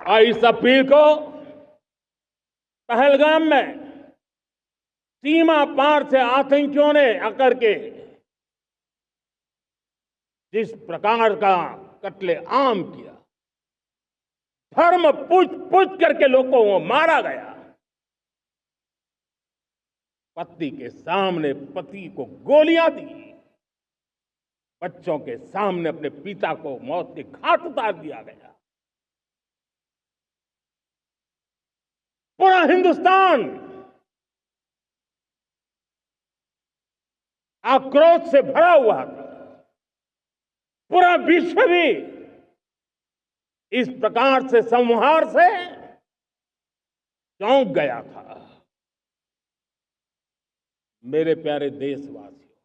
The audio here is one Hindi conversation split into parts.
और इस अपील को पहलगाम में सीमा पार से आतंकियों ने आकर के जिस प्रकार का कत्ले आम किया, धर्म पूछ पूछ करके लोगों को मारा गया, पत्नी के सामने पति को गोलियां दी, बच्चों के सामने अपने पिता को मौत के घाट उतार दिया गया। पूरा हिंदुस्तान आक्रोश से भरा हुआ था। पूरा विश्व भी इस प्रकार से संहार से चौंक गया था। मेरे प्यारे देशवासियों,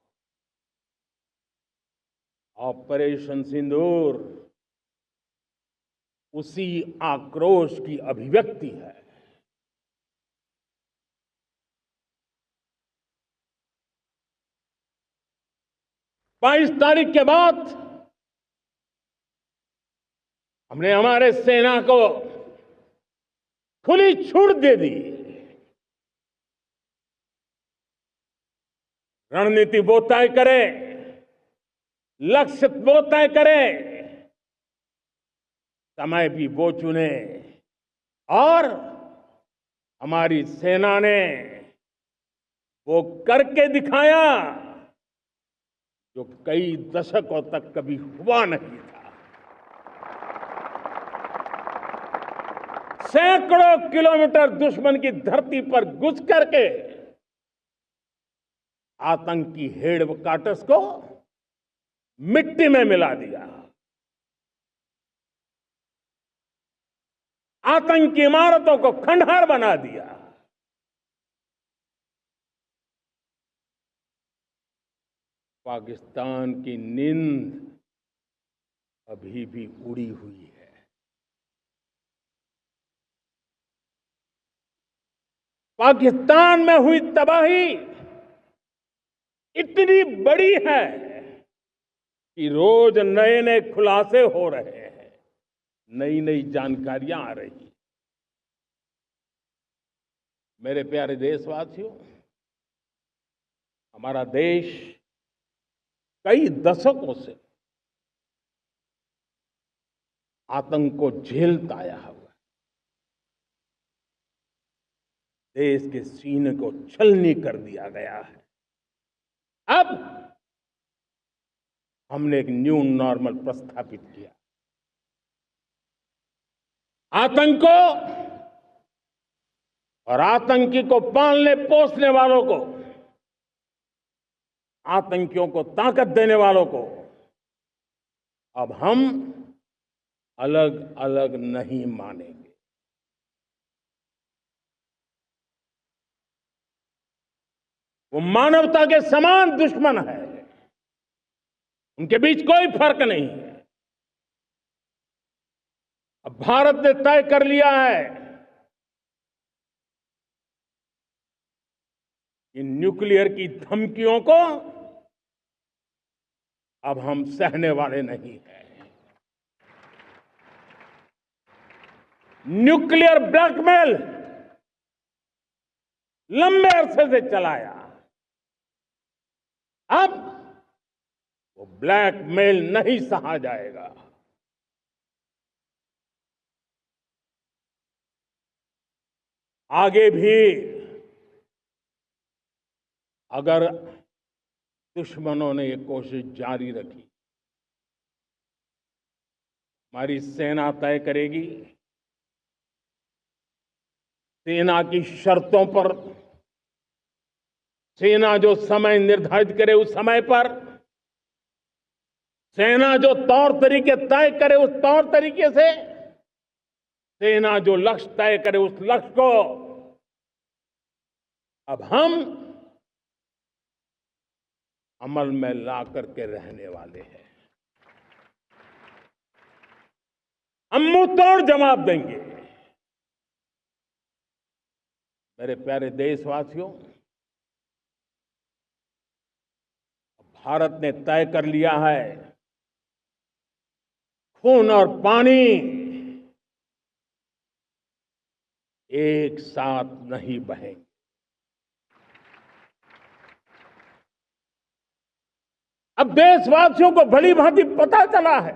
ऑपरेशन सिंदूर उसी आक्रोश की अभिव्यक्ति है। 22 तारीख के बाद हमने हमारे सेना को खुली छूट दे दी। रणनीति वो तय करे, लक्ष्य वो तय करे, समय भी वो चुने, और हमारी सेना ने वो करके दिखाया जो कई दशकों तक कभी हुआ नहीं था। सैकड़ों किलोमीटर दुश्मन की धरती पर घुस करके आतंकी हेडक्वार्टर्स को मिट्टी में मिला दिया, आतंकी इमारतों को खंडहर बना दिया। पाकिस्तान की नींद अभी भी उड़ी हुई है। पाकिस्तान में हुई तबाही इतनी बड़ी है कि रोज नए नए खुलासे हो रहे हैं, नई नई जानकारियां आ रही हैं। मेरे प्यारे देशवासियों, हमारा देश कई दशकों से आतंक को झेलता आया हुआ है। देश के सीने को छलनी कर दिया गया है। अब हमने एक न्यू नॉर्मल प्रस्थापित किया। आतंक को और आतंकी को पालने पोसने वालों को, आतंकियों को ताकत देने वालों को अब हम अलग अलग नहीं मानेंगे। वो मानवता के समान दुश्मन है, उनके बीच कोई फर्क नहीं है। अब भारत ने तय कर लिया है कि न्यूक्लियर की धमकियों को अब हम सहने वाले नहीं हैं। न्यूक्लियर ब्लैकमेल लंबे अरसे से चलाया, अब वो ब्लैकमेल नहीं सहा जाएगा। आगे भी अगर दुश्मनों ने ये कोशिश जारी रखी, हमारी सेना तय करेगी, सेना की शर्तों पर, सेना जो समय निर्धारित करे उस समय पर, सेना जो तौर तरीके तय करे उस तौर तरीके से, सेना जो लक्ष्य तय करे उस लक्ष्य को अब हम अमल में ला करके रहने वाले हैं। हम मुंह तोड़ जवाब देंगे। मेरे प्यारे देशवासियों, भारत ने तय कर लिया है, खून और पानी एक साथ नहीं बहेंगे। अब देशवासियों को भली भांति पता चला है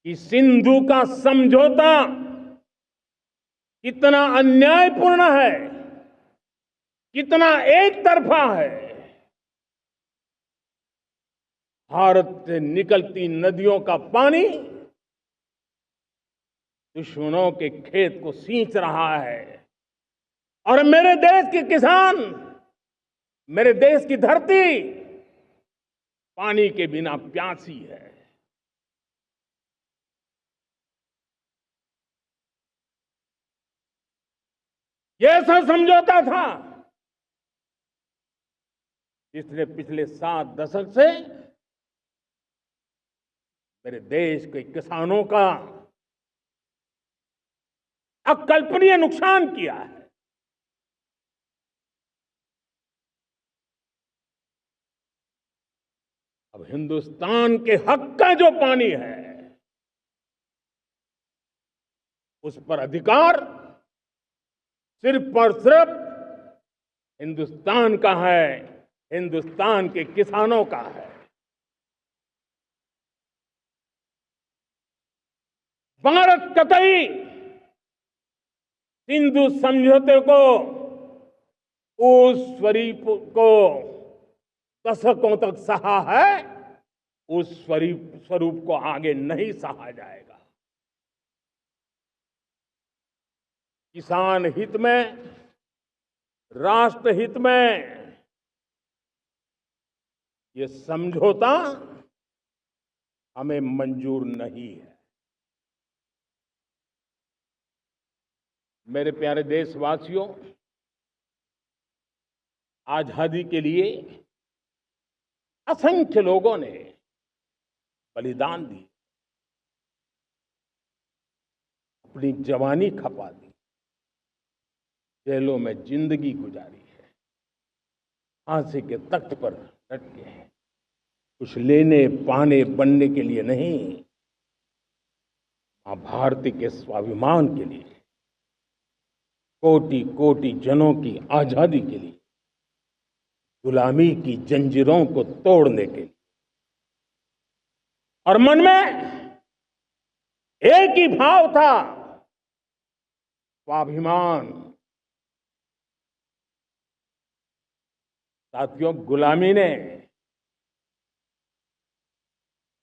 कि सिंधु का समझौता कितना अन्यायपूर्ण है, कितना एक तरफा है। भारत से निकलती नदियों का पानी दुश्मनों के खेत को सींच रहा है और मेरे देश के किसान, मेरे देश की धरती पानी के बिना प्यासी है। यह ऐसा समझौता था जिसने पिछले 7 दशक से मेरे देश के किसानों का अकल्पनीय नुकसान किया है। अब हिंदुस्तान के हक का जो पानी है उस पर अधिकार सिर्फ और सिर्फ हिंदुस्तान का है, हिंदुस्तान के किसानों का है। भारत कतई सिंधु समझौते को, उस स्वरूप को दशकों तक सहा है, उस स्वरूप को आगे नहीं सहा जाएगा। किसान हित में, राष्ट्र हित में ये समझौता हमें मंजूर नहीं है। मेरे प्यारे देशवासियों, आजादी के लिए असंख्य लोगों ने बलिदान दी, अपनी जवानी खपा दी, जेलों में जिंदगी गुजारी है, फांसी के तख्त पर लटके हैं। कुछ लेने पाने बनने के लिए नहीं, मां भारती के स्वाभिमान के लिए, कोटि कोटि जनों की आजादी के लिए, गुलामी की जंजीरों को तोड़ने के लिए। और मन में एक ही भाव था, स्वाभिमान। साथियों, गुलामी ने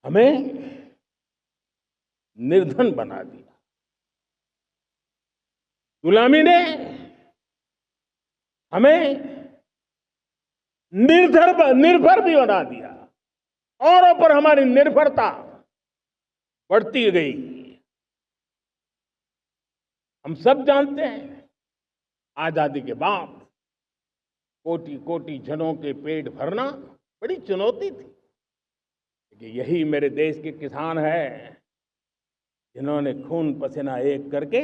हमें निर्धन बना दिया, गुलामी ने हमें निर्भर भी बना दिया, औरों पर हमारी निर्भरता बढ़ती गई। हम सब जानते हैं, आजादी के बाद कोटि कोटि जनों के पेट भरना बड़ी चुनौती थी। लेकिन यही मेरे देश के किसान हैं जिन्होंने खून पसीना एक करके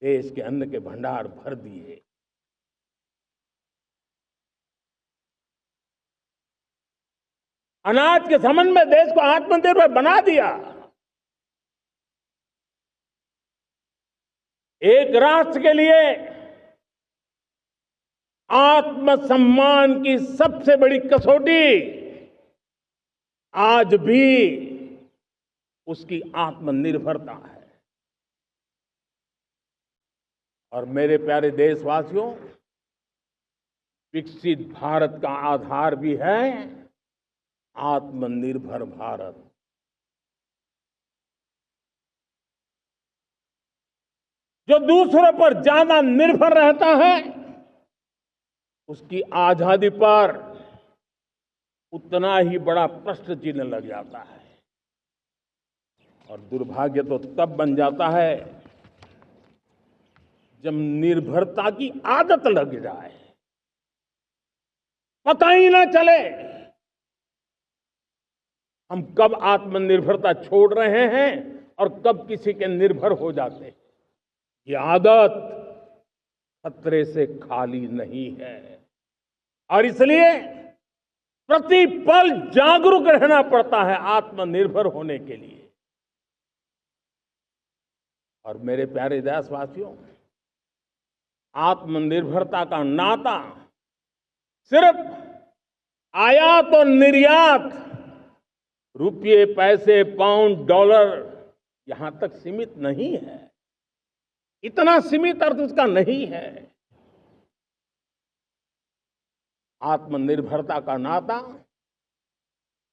देश के अन्न के भंडार भर दिए। अनाज के संबंध में देश को आत्मनिर्भर बना दिया। एक राष्ट्र के लिए आत्मसम्मान की सबसे बड़ी कसौटी आज भी उसकी आत्मनिर्भरता है। और मेरे प्यारे देशवासियों, विकसित भारत का आधार भी है आत्मनिर्भर भारत। जो दूसरों पर ज्यादा निर्भर रहता है उसकी आजादी पर उतना ही बड़ा प्रश्न चिन्ह लग जाता है। और दुर्भाग्य तो तब बन जाता है जब निर्भरता की आदत लग जाए, पता ही ना चले हम कब आत्मनिर्भरता छोड़ रहे हैं और कब किसी के निर्भर हो जाते हैं। ये आदत खतरे से खाली नहीं है और इसलिए प्रति पल जागरूक रहना पड़ता है आत्मनिर्भर होने के लिए। और मेरे प्यारे देशवासियों, आत्मनिर्भरता का नाता सिर्फ आयात और निर्यात, रुपये, पैसे, पाउंड, डॉलर यहां तक सीमित नहीं है। इतना सीमित अर्थ उसका नहीं है। आत्मनिर्भरता का नाता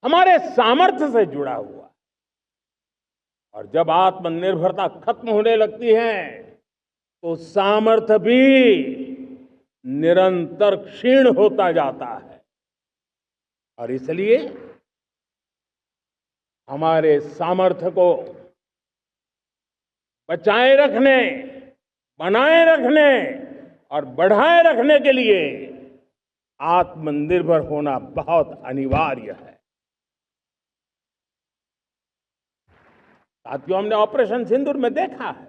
हमारे सामर्थ्य से जुड़ा हुआ है। और जब आत्मनिर्भरता खत्म होने लगती है तो सामर्थ्य भी निरंतर क्षीण होता जाता है। और इसलिए हमारे सामर्थ्य को बचाए रखने, बनाए रखने और बढ़ाए रखने के लिए आत्मनिर्भर होना बहुत अनिवार्य है। साथियों, हमने ऑपरेशन सिंदूर में देखा है